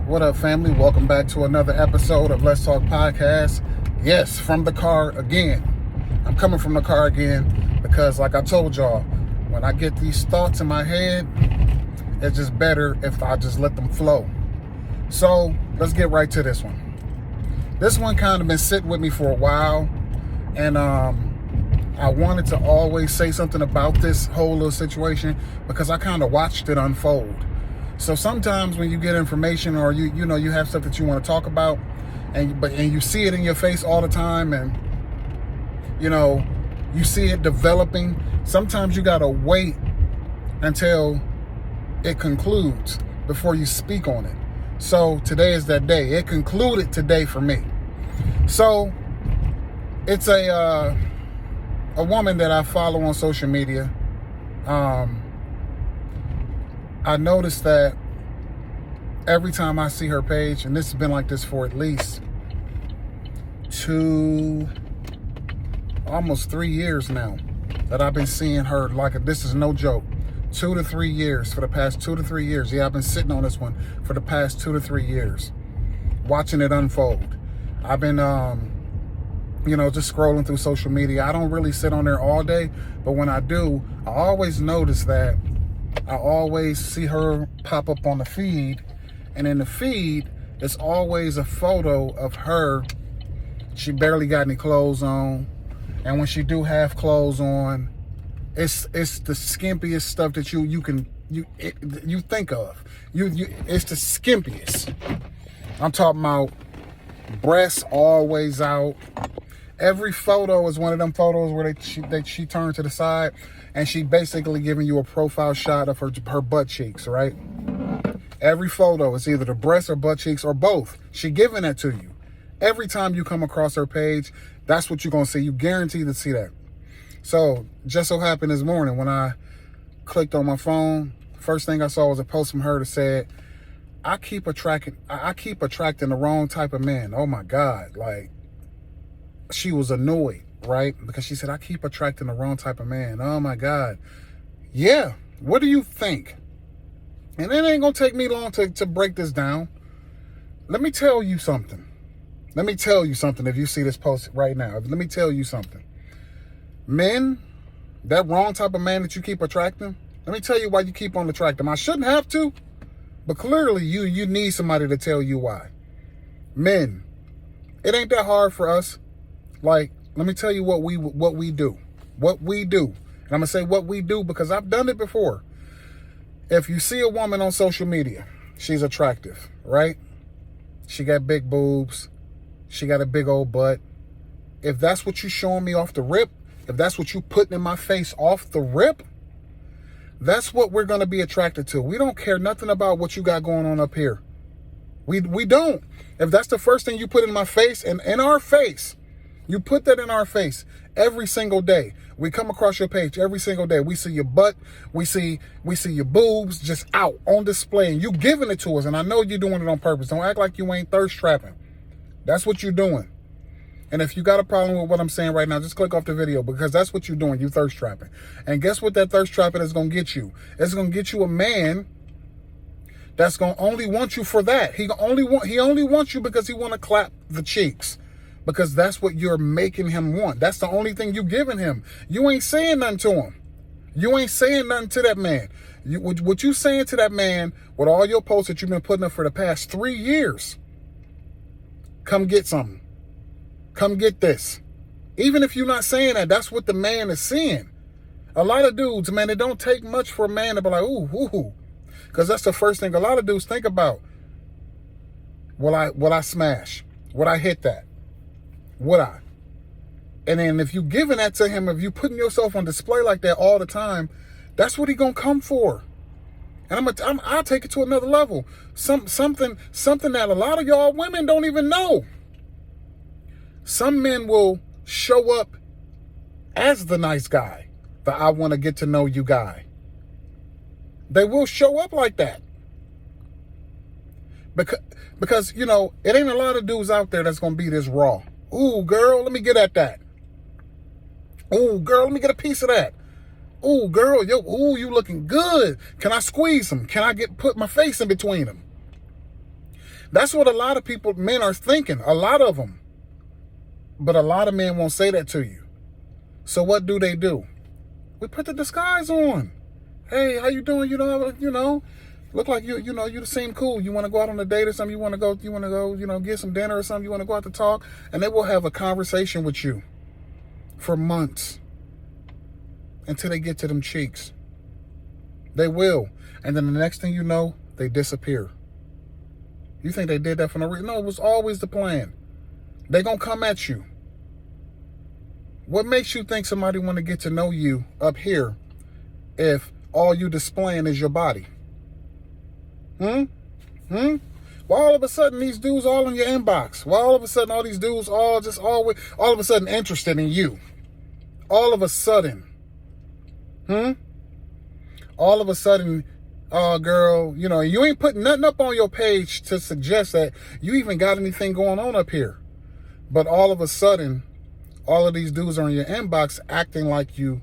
What up, family? Welcome back to another episode of Let's Talk Podcast. Yes, from the car again. I'm coming from the car again because, like I told y'all, when I get these thoughts in my head, it's just better if I just let them flow. So let's get right to this one. This one kind of been sitting with me for a while, and I wanted to always say something about this whole little situation because I kind of watched it unfold. So sometimes when you get information or you have stuff that you want to talk about and you see it in your face all the time, and you see it developing, sometimes you got to wait until it concludes before you speak on it. So today is that day. It concluded today for me. So it's a woman that I follow on social media. I noticed that every time I see her page, and this has been like this for at least almost 3 years now, that I've been seeing her, like, this is no joke, 2 to 3 years, for the past 2 to 3 years. Yeah, I've been sitting on this one for the past 2 to 3 years, watching it unfold. I've been, just scrolling through social media. I don't really sit on there all day, but when I do, I always notice that I always see her pop up on the feed, and in the feed, it's always a photo of her. She barely got any clothes on, and when she do have clothes on, it's the skimpiest stuff that you think of. It's the skimpiest. I'm talking about breasts always out. Every photo is one of them photos where she turned to the side and she basically giving you a profile shot of her butt cheeks, right? Every photo is either the breasts or butt cheeks or both. She giving that to you. Every time you come across her page, that's what you're going to see. You guaranteed to see that. So just so happened this morning when I clicked on my phone, first thing I saw was a post from her that said, I keep attracting the wrong type of man. Oh my God. Like, she was annoyed, right? Because she said, I keep attracting the wrong type of man. Oh my God. Yeah. What do you think? And it ain't gonna take me long to break this down. Let me tell you something. If you see this post right now, let me tell you something. Men, that wrong type of man that you keep attracting, let me tell you why you keep on attracting them. I shouldn't have to, but clearly you need somebody to tell you why. Men, it ain't that hard for us. Like, let me tell you what we do. And I'm going to say what we do because I've done it before. If you see a woman on social media, she's attractive, right? She got big boobs. She got a big old butt. If that's what you showing me off the rip, if that's what you putting in my face off the rip, that's what we're going to be attracted to. We don't care nothing about what you got going on up here. We don't. If that's the first thing you put in my face and in our face, you put that in our face every single day. We come across your page every single day. We see your butt. We see your boobs just out on display, and you giving it to us. And I know you're doing it on purpose. Don't act like you ain't thirst trapping. That's what you're doing. And if you got a problem with what I'm saying right now, just click off the video because that's what you're doing. You thirst trapping. And guess what that thirst trapping is going to get you? It's going to get you a man that's going to only want you for that. He only wants you because he want to clap the cheeks. Because that's what you're making him want. That's the only thing you giving him. You ain't saying nothing to him. You ain't saying nothing to that man. What you saying to that man with all your posts that you've been putting up for the past 3 years, come get something. Come get this. Even if you're not saying that, that's what the man is seeing. A lot of dudes, man, it don't take much for a man to be like, ooh. Because that's the first thing a lot of dudes think about. Will I smash? Would I hit that? Would I? And then if you giving that to him, if you putting yourself on display like that all the time, that's what he gonna come for. And I'll take it to another level. Something that a lot of y'all women don't even know. Some men will show up as the nice guy, the I want to get to know you guy. They will show up like that. Because it ain't a lot of dudes out there that's gonna be this raw. Ooh, girl, let me get at that. Ooh, girl, let me get a piece of that. Ooh, girl, you looking good. Can I squeeze them? Can I put my face in between them? That's what a lot of men are thinking. A lot of them. But a lot of men won't say that to you. So what do? We put the disguise on. Hey, how you doing? Look like you seem cool. You want to go out on a date or something? You want to go, get some dinner or something? You want to go out to talk? And they will have a conversation with you for months until they get to them cheeks. They will. And then the next thing you know, they disappear. You think they did that for no reason? No, it was always the plan. They're going to come at you. What makes you think somebody want to get to know you up here if all you displaying is your body? Why all of a sudden these dudes all in your inbox? Why all of a sudden all these dudes all of a sudden interested in you? All of a sudden. All of a sudden, girl, you ain't putting nothing up on your page to suggest that you even got anything going on up here. But all of a sudden, all of these dudes are in your inbox acting like you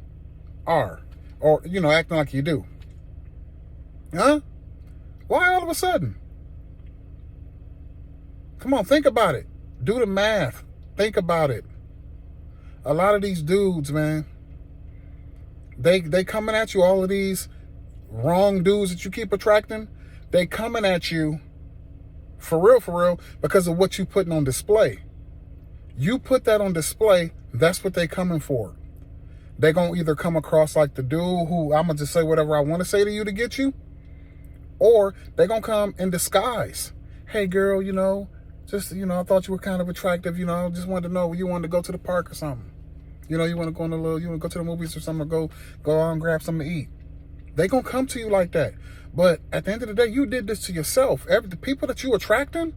are. Or, acting like you do. Huh? Why all of a sudden? Come on, think about it. Do the math. Think about it. A lot of these dudes, man, they coming at you, all of these wrong dudes that you keep attracting, they coming at you for real, because of what you putting on display. You put that on display, that's what they coming for. They gonna either come across like the dude who I'm gonna just say whatever I want to say to you to get you, or they gonna come in disguise. Hey girl, I thought you were kind of attractive, I just wanted to know you wanted to go to the park or something. You want to go you want to go to the movies or something, or go out and grab something to eat. They gonna come to you like that. But at the end of the day, you did this to yourself. The people that you attracting,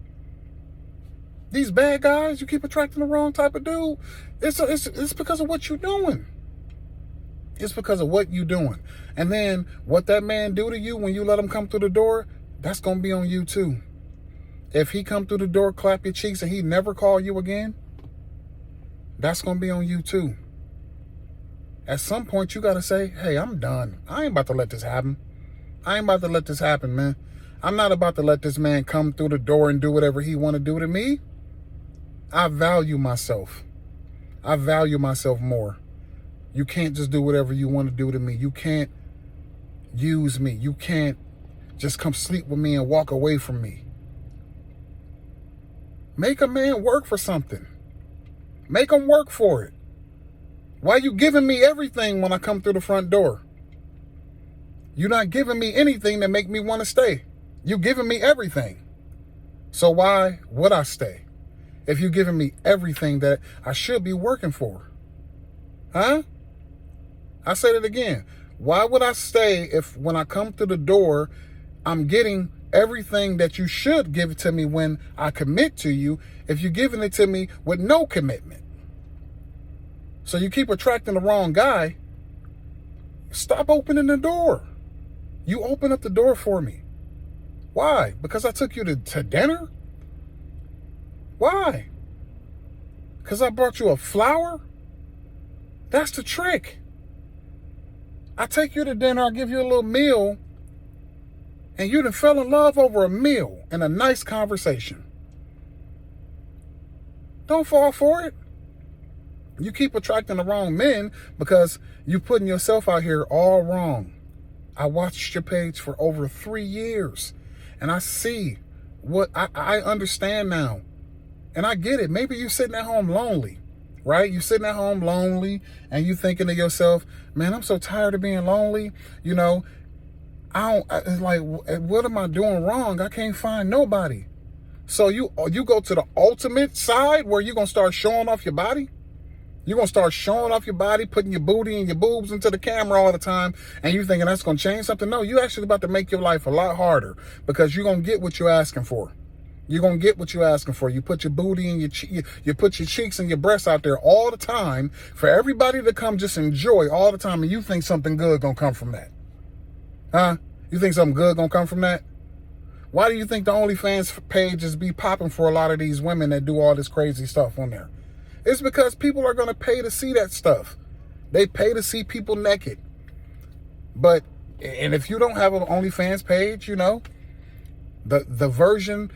these bad guys, you keep attracting the wrong type of dude. It's because of what you're doing. It's because of what you're doing. And then what that man do to you when you let him come through the door, that's gonna be on you too. If he come through the door, clap your cheeks, and he never call you again, that's gonna be on you too. At some point, you got to say, hey, I'm done. I ain't about to let this happen. Man. I'm not about to let this man come through the door and do whatever he want to do to me. I value myself. I value myself more. You can't just do whatever you want to do to me. You can't use me. You can't just come sleep with me and walk away from me. Make a man work for something. Make him work for it. Why you giving me everything when I come through the front door? You're not giving me anything that make me want to stay. You're giving me everything. So why would I stay if you're giving me everything that I should be working for? Huh? I said it again. Why would I stay if when I come through the door, I'm getting everything that you should give it to me when I commit to you, if you're giving it to me with no commitment? So you keep attracting the wrong guy. Stop opening the door. You open up the door for me. Why? Because I took you to dinner? Why? Because I brought you a flower? That's the trick. I take you to dinner, I give you a little meal, and you done fell in love over a meal and a nice conversation. Don't fall for it. You keep attracting the wrong men because you're putting yourself out here all wrong. I watched your page for over 3 years, and I see what I understand now. And I get it. Maybe you're sitting at home lonely, right? You're sitting at home lonely, and you thinking to yourself, man, I'm so tired of being lonely. It's like, what am I doing wrong? I can't find nobody. So you go to the ultimate side where you're going to start showing off your body? You're going to start showing off your body, putting your booty and your boobs into the camera all the time, and you thinking that's going to change something? No, you're actually about to make your life a lot harder because you're going to get what you're asking for. You're going to get what you're asking for. You put your booty and you put your cheeks and your breasts out there all the time for everybody to come just enjoy all the time, and you think something good going to come from that. Huh? You think something good going to come from that? Why do you think the OnlyFans pages be popping for a lot of these women that do all this crazy stuff on there? It's because people are going to pay to see that stuff. They pay to see people naked. And if you don't have an OnlyFans page, the version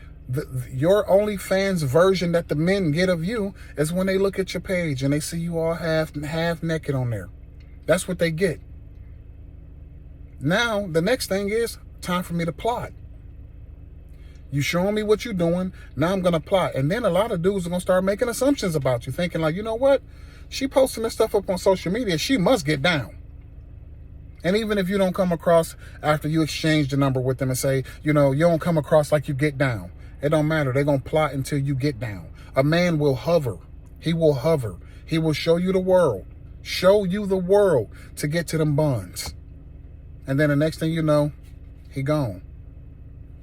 Your OnlyFans version that the men get of you is when they look at your page and they see you all half naked on there. That's what they get. Now, the next thing is time for me to plot. You showing me what you're doing. Now I'm going to plot. And then a lot of dudes are going to start making assumptions about you, thinking like, you know what? She posting this stuff up on social media. She must get down. And even if you don't come across after you exchange the number with them and say, you don't come across like you get down. It don't matter. They're going to plot until you get down. A man will hover. He will hover. He will show you the world. Show you the world to get to them buns. And then the next thing you know, he gone.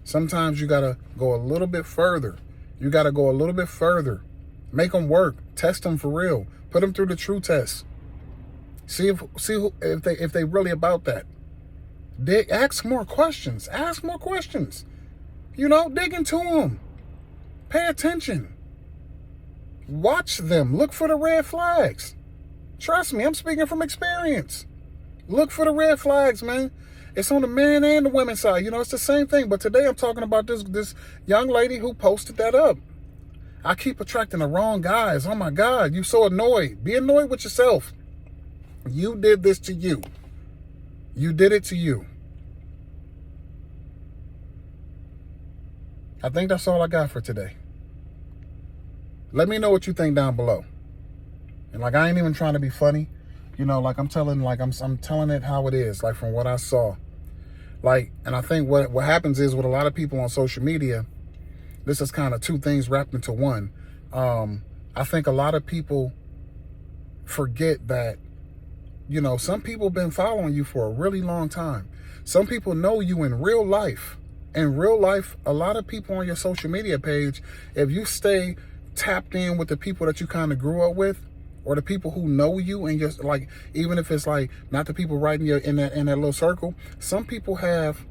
Sometimes you got to go a little bit further. You got to go a little bit further. Make them work. Test them for real. Put them through the true test. See if they really about that. Ask more questions. Ask more questions. Dig into them. Pay attention. Watch them. Look for the red flags. Trust me, I'm speaking from experience. Look for the red flags, man. It's on the men and the women's side. It's the same thing. But today I'm talking about this young lady who posted that up. I keep attracting the wrong guys. Oh my God, you so annoyed. Be annoyed with yourself. You did this to you. You did it to you. I think that's all I got for today. Let me know what you think down below. And I ain't even trying to be funny. I'm telling it how it is, like from what I saw. And I think what happens is with a lot of people on social media, this is kind of two things wrapped into one. I think a lot of people forget that, some people have been following you for a really long time. Some people know you in real life. In real life, a lot of people on your social media page, if you stay tapped in with the people that you kind of grew up with, or the people who know you, and just even if it's not the people right in that little circle, some people have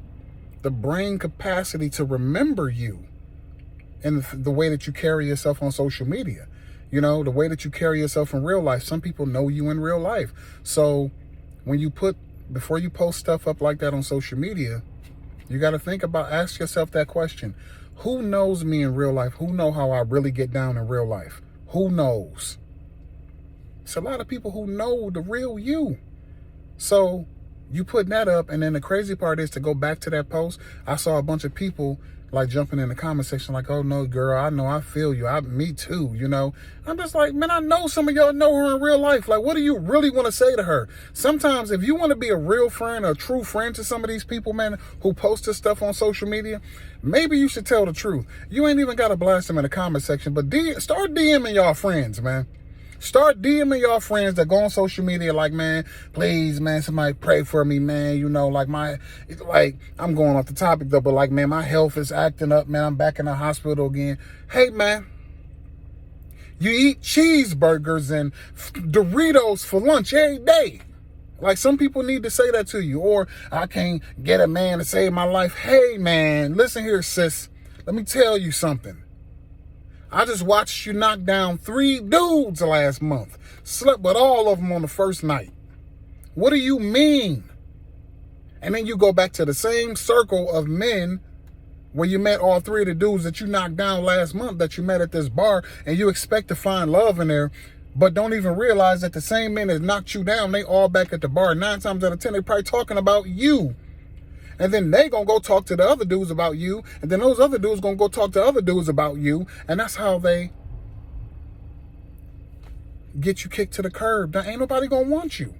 the brain capacity to remember you and the way that you carry yourself on social media. The way that you carry yourself in real life. Some people know you in real life. So before you post stuff up like that on social media, you got to ask yourself that question. Who knows me in real life? Who know how I really get down in real life? Who knows? It's a lot of people who know the real you. So you putting that up, and then the crazy part is to go back to that post. I saw a bunch of people jumping in the comment section oh no, girl, I know, I feel you. Me too, I'm just like, man, I know some of y'all know her in real life. What do you really want to say to her? Sometimes if you want to be a real friend, a true friend to some of these people, man, who post this stuff on social media, maybe you should tell the truth. You ain't even got to blast them in the comment section, but start DMing y'all friends, man. Start DMing y'all friends that go on social media man, please, man, somebody pray for me, man. I'm going off the topic though, but man, my health is acting up, man. I'm back in the hospital again. Hey, man, you eat cheeseburgers and Doritos for lunch every day. Some people need to say that to you. Or I can't get a man to save my life. Hey, man, listen here, sis. Let me tell you something. I just watched you knock down 3 dudes last month. Slept with all of them on the first night. What do you mean? And then you go back to the same circle of men where you met all 3 of the dudes that you knocked down last month that you met at this bar, and you expect to find love in there, but don't even realize that the same men that knocked you down, they all back at the bar. 9 times out of 10, they probably talking about you. And then they gonna go talk to the other dudes about you. And then those other dudes gonna go talk to other dudes about you. And that's how they get you kicked to the curb. Now, ain't nobody gonna want you.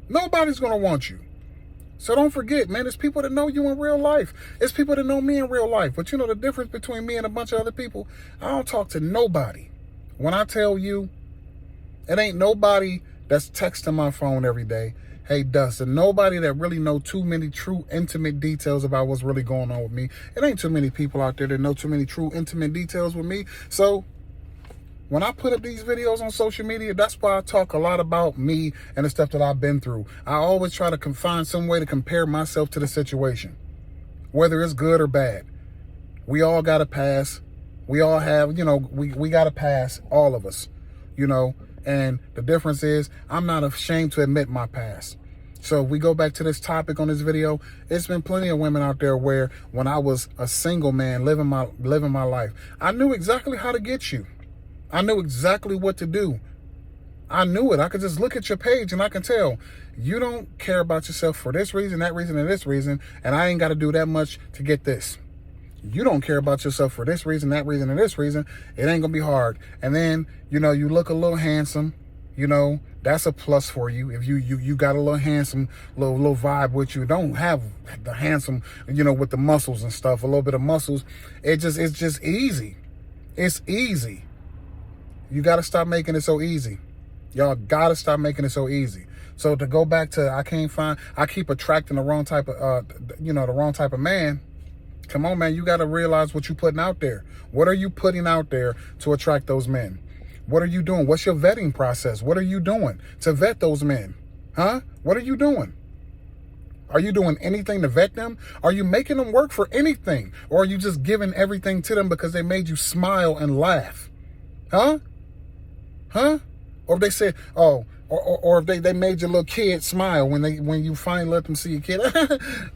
Nobody's gonna want you. So don't forget, man, there's people that know you in real life. It's people that know me in real life. But the difference between me and a bunch of other people, I don't talk to nobody. When I tell you, it ain't nobody that's texting my phone every day. Hey, Dustin, nobody that really know too many true intimate details about what's really going on with me. It ain't too many people out there that know too many true intimate details with me. So when I put up these videos on social media, that's why I talk a lot about me and the stuff that I've been through. I always try to find some way to compare myself to the situation, whether it's good or bad. We all got to pass. We all have, we got to pass, all of us, And the difference is I'm not ashamed to admit my past. So if we go back to this topic on this video, it's been plenty of women out there where when I was a single man living my life, I knew exactly how to get you. I knew exactly what to do. I knew it. I could just look at your page and I can tell you don't care about yourself for this reason, that reason, and this reason, and I ain't got to do that much to get this. You don't care about yourself for this reason, that reason, and this reason. It ain't gonna be hard. And then, you know, you look a little handsome. You know, that's a plus for you. If you got a little handsome, little vibe with you. Don't have the handsome, you know, with the muscles and stuff, a little bit of muscles. It's just easy. It's easy. You got to stop making it so easy. Y'all got to stop making it so easy. So to go back to, I keep attracting the wrong type of, the wrong type of man. Come on, man. You got to realize what you're putting out there. What are you putting out there to attract those men? What are you doing? What's your vetting process? What are you doing to vet those men? Huh? What are you doing? Are you doing anything to vet them? Are you making them work for anything? Or are you just giving everything to them because they made you smile and laugh? Huh? Huh? Or if they said, oh, or if they made your little kid smile when you finally let them see your kid.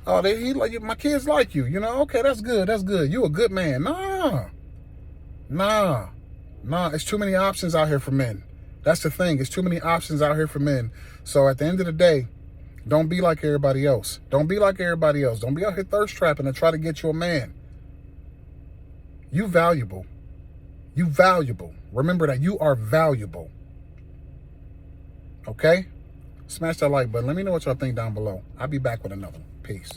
Oh, he like you, my kids like you. You know, okay, that's good. That's good. You a good man. Nah, it's too many options out here for men. That's the thing. It's too many options out here for men. So at the end of the day, don't be like everybody else. Don't be like everybody else. Don't be out here thirst trapping to try to get you a man. You valuable. You valuable. Remember that you are valuable. Okay? Smash that like button. Let me know what y'all think down below. I'll be back with another one. Peace.